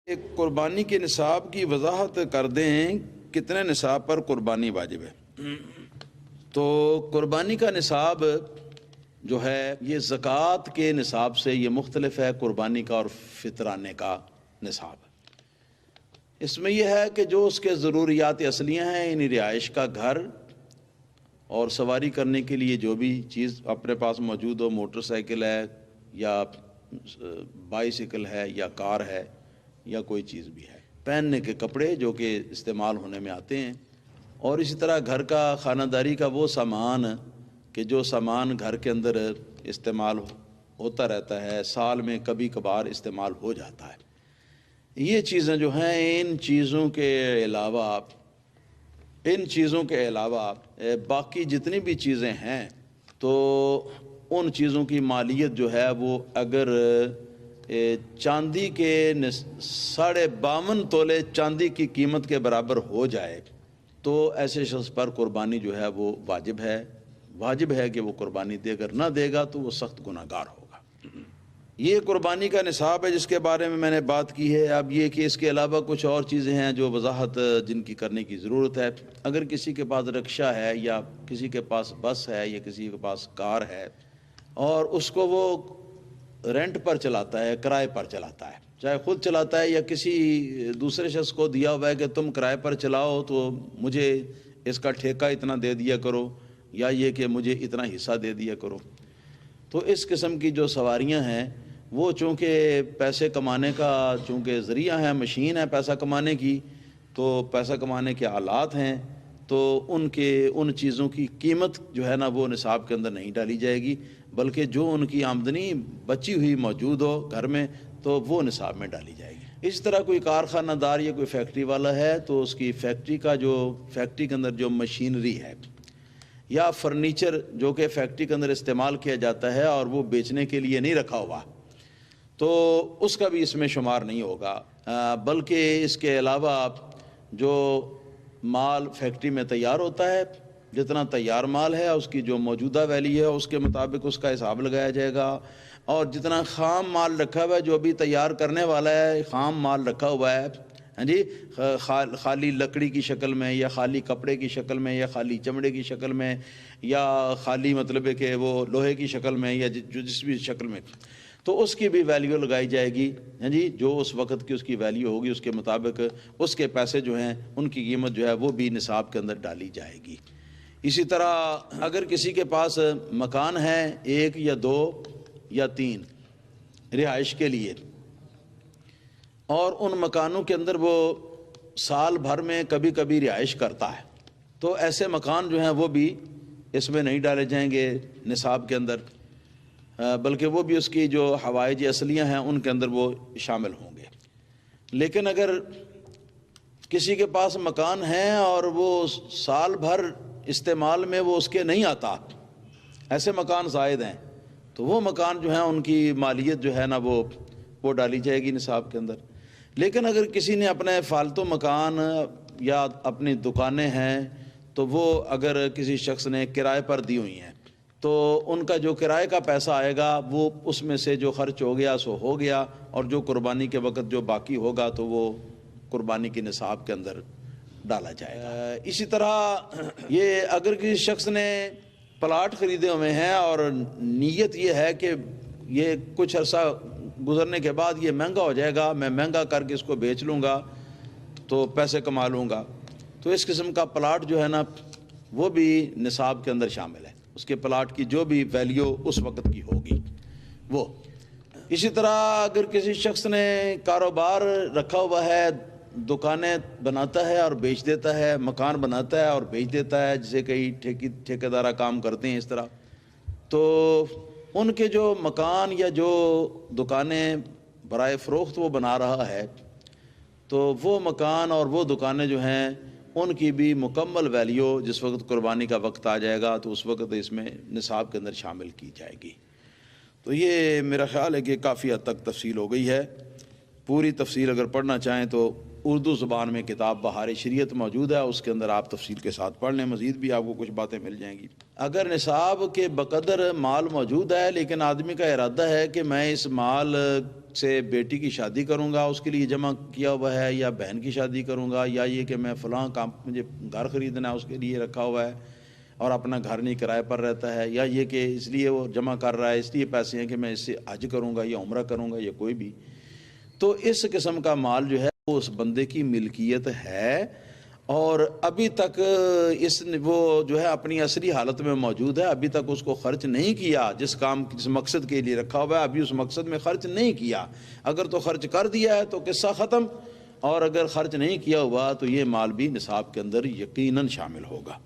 ایک قربانی کے نصاب کی وضاحت کر دیں، کتنے نصاب پر قربانی واجب ہے؟ تو قربانی کا نصاب جو ہے یہ زکوٰۃ کے نصاب سے یہ مختلف ہے، قربانی کا اور فطرانے کا نصاب۔ اس میں یہ ہے کہ جو اس کے ضروریات اصلیہ ہیں، یعنی رہائش کا گھر اور سواری کرنے کے لیے جو بھی چیز اپنے پاس موجود ہو، موٹر سائیکل ہے یا بائیسیکل ہے یا کار ہے یا کوئی چیز بھی ہے، پہننے کے کپڑے جو کہ استعمال ہونے میں آتے ہیں، اور اسی طرح گھر کا خانہ داری کا وہ سامان کہ جو سامان گھر کے اندر استعمال ہوتا رہتا ہے، سال میں کبھی کبھار استعمال ہو جاتا ہے۔ یہ چیزیں جو ہیں، ان چیزوں کے علاوہ باقی جتنی بھی چیزیں ہیں، تو ان چیزوں کی مالیت جو ہے وہ اگر چاندی کے 52.5 تولے چاندی کی قیمت کے برابر ہو جائے تو ایسے شخص پر قربانی جو ہے وہ واجب ہے کہ وہ قربانی دے، اگر نہ دے گا تو وہ سخت گناہ گار ہوگا۔ یہ قربانی کا نصاب ہے جس کے بارے میں نے بات کی ہے۔ اب یہ کہ اس کے علاوہ کچھ اور چیزیں ہیں جو وضاحت جن کی کرنے کی ضرورت ہے۔ اگر کسی کے پاس رکشہ ہے یا کسی کے پاس بس ہے یا کسی کے پاس کار ہے اور اس کو وہ رینٹ پر چلاتا ہے، کرائے پر چلاتا ہے، چاہے خود چلاتا ہے یا کسی دوسرے شخص کو دیا ہوا ہے کہ تم کرائے پر چلاؤ تو مجھے اس کا ٹھیکہ اتنا دے دیا کرو، یا یہ کہ مجھے اتنا حصہ دے دیا کرو، تو اس قسم کی جو سواریاں ہیں وہ چونکہ پیسے کمانے کا چونکہ ذریعہ ہیں، مشین ہے پیسہ کمانے کی، تو پیسہ کمانے کے آلات ہیں، تو ان چیزوں کی قیمت جو ہے نا وہ نصاب کے اندر نہیں ڈالی جائے گی، بلکہ جو ان کی آمدنی بچی ہوئی موجود ہو گھر میں تو وہ نصاب میں ڈالی جائے گی۔ اس طرح کوئی کارخانہ دار یا کوئی فیکٹری والا ہے تو اس کی فیکٹری کے اندر جو مشینری ہے یا فرنیچر جو کہ فیکٹری کے اندر استعمال کیا جاتا ہے اور وہ بیچنے کے لیے نہیں رکھا ہوا، تو اس کا بھی اس میں شمار نہیں ہوگا، بلکہ اس کے علاوہ جو مال فیکٹری میں تیار ہوتا ہے، جتنا تیار مال ہے اس کی جو موجودہ ویلیو ہے اس کے مطابق اس کا حساب لگایا جائے گا، اور جتنا خام مال رکھا ہوا ہے جو ابھی تیار کرنے والا ہے، خام مال رکھا ہوا ہے، ہاں جی، خالی لکڑی کی شکل میں یا خالی کپڑے کی شکل میں یا خالی چمڑے کی شکل میں یا خالی مطلب ہے کہ وہ لوہے کی شکل میں یا جس بھی شکل میں، تو اس کی بھی ویلیو لگائی جائے گی، ہاں جی، جو اس وقت کی اس کی ویلیو ہوگی اس کے مطابق اس کے پیسے جو ہیں ان کی قیمت جو ہے وہ بھی نصاب کے اندر ڈالی جائے گی۔ اسی طرح اگر کسی کے پاس مکان ہے 1 یا 2 یا 3 رہائش کے لیے، اور ان مکانوں کے اندر وہ سال بھر میں کبھی کبھی رہائش کرتا ہے، تو ایسے مکان جو ہیں وہ بھی اس میں نہیں ڈالے جائیں گے نصاب کے اندر، بلکہ وہ بھی اس کی جو حوائج اصلیہ ہیں ان کے اندر وہ شامل ہوں گے۔ لیکن اگر کسی کے پاس مکان ہے اور وہ سال بھر استعمال میں وہ اس کے نہیں آتا، ایسے مکان زائد ہیں، تو وہ مکان جو ہیں ان کی مالیت جو ہے نا وہ ڈالی جائے گی نصاب کے اندر۔ لیکن اگر کسی نے اپنے فالتو مکان یا اپنی دکانیں ہیں تو وہ اگر کسی شخص نے کرائے پر دی ہوئی ہیں تو ان کا جو کرائے کا پیسہ آئے گا وہ اس میں سے جو خرچ ہو گیا سو ہو گیا، اور جو قربانی کے وقت جو باقی ہوگا تو وہ قربانی کے نصاب کے اندر ڈالا جائے گا۔ اسی طرح یہ اگر کسی شخص نے پلاٹ خریدے ہوئے ہیں اور نیت یہ ہے کہ یہ کچھ عرصہ گزرنے کے بعد یہ مہنگا ہو جائے گا، میں مہنگا کر کے اس کو بیچ لوں گا تو پیسے کما لوں گا، تو اس قسم کا پلاٹ جو ہے نا وہ بھی نصاب کے اندر شامل ہے، اس کے پلاٹ کی جو بھی ویلیو اس وقت کی ہوگی وہ۔ اسی طرح اگر کسی شخص نے کاروبار رکھا ہوا ہے، دکانیں بناتا ہے اور بیچ دیتا ہے، مکان بناتا ہے اور بیچ دیتا ہے، جسے کئی ٹھیکیدارہ کام کرتے ہیں اس طرح، تو ان کے جو مکان یا جو دکانیں برائے فروخت وہ بنا رہا ہے، تو وہ مکان اور وہ دکانیں جو ہیں ان کی بھی مکمل ویلیو جس وقت قربانی کا وقت آ جائے گا تو اس وقت اس میں نصاب کے اندر شامل کی جائے گی۔ تو یہ میرا خیال ہے کہ کافی حد تک تفصیل ہو گئی ہے، پوری تفصیل اگر پڑھنا چاہیں تو اردو زبان میں کتاب بہار شریعت موجود ہے، اس کے اندر آپ تفصیل کے ساتھ پڑھ لیں، مزید بھی آپ کو کچھ باتیں مل جائیں گی۔ اگر نصاب کے بقدر مال موجود ہے لیکن آدمی کا ارادہ ہے کہ میں اس مال سے بیٹی کی شادی کروں گا، اس کے لیے جمع کیا ہوا ہے، یا بہن کی شادی کروں گا، یا یہ کہ میں فلاں کام مجھے گھر خریدنا ہے اس کے لیے رکھا ہوا ہے اور اپنا گھر نہیں کرائے پر رہتا ہے، یا یہ کہ اس لیے وہ جمع کر رہا ہے اس لیے پیسے ہیں کہ میں اس سے حج کروں گا یا عمرہ کروں گا یا کوئی بھی، تو اس قسم کا مال جو ہے وہ اس بندے کی ملکیت ہے، اور ابھی تک وہ جو ہے اپنی اصلی حالت میں موجود ہے، ابھی تک اس کو خرچ نہیں کیا، جس مقصد کے لیے رکھا ہوا ہے ابھی اس مقصد میں خرچ نہیں کیا۔ اگر تو خرچ کر دیا ہے تو قصہ ختم، اور اگر خرچ نہیں کیا ہوا تو یہ مال بھی نصاب کے اندر یقیناً شامل ہوگا۔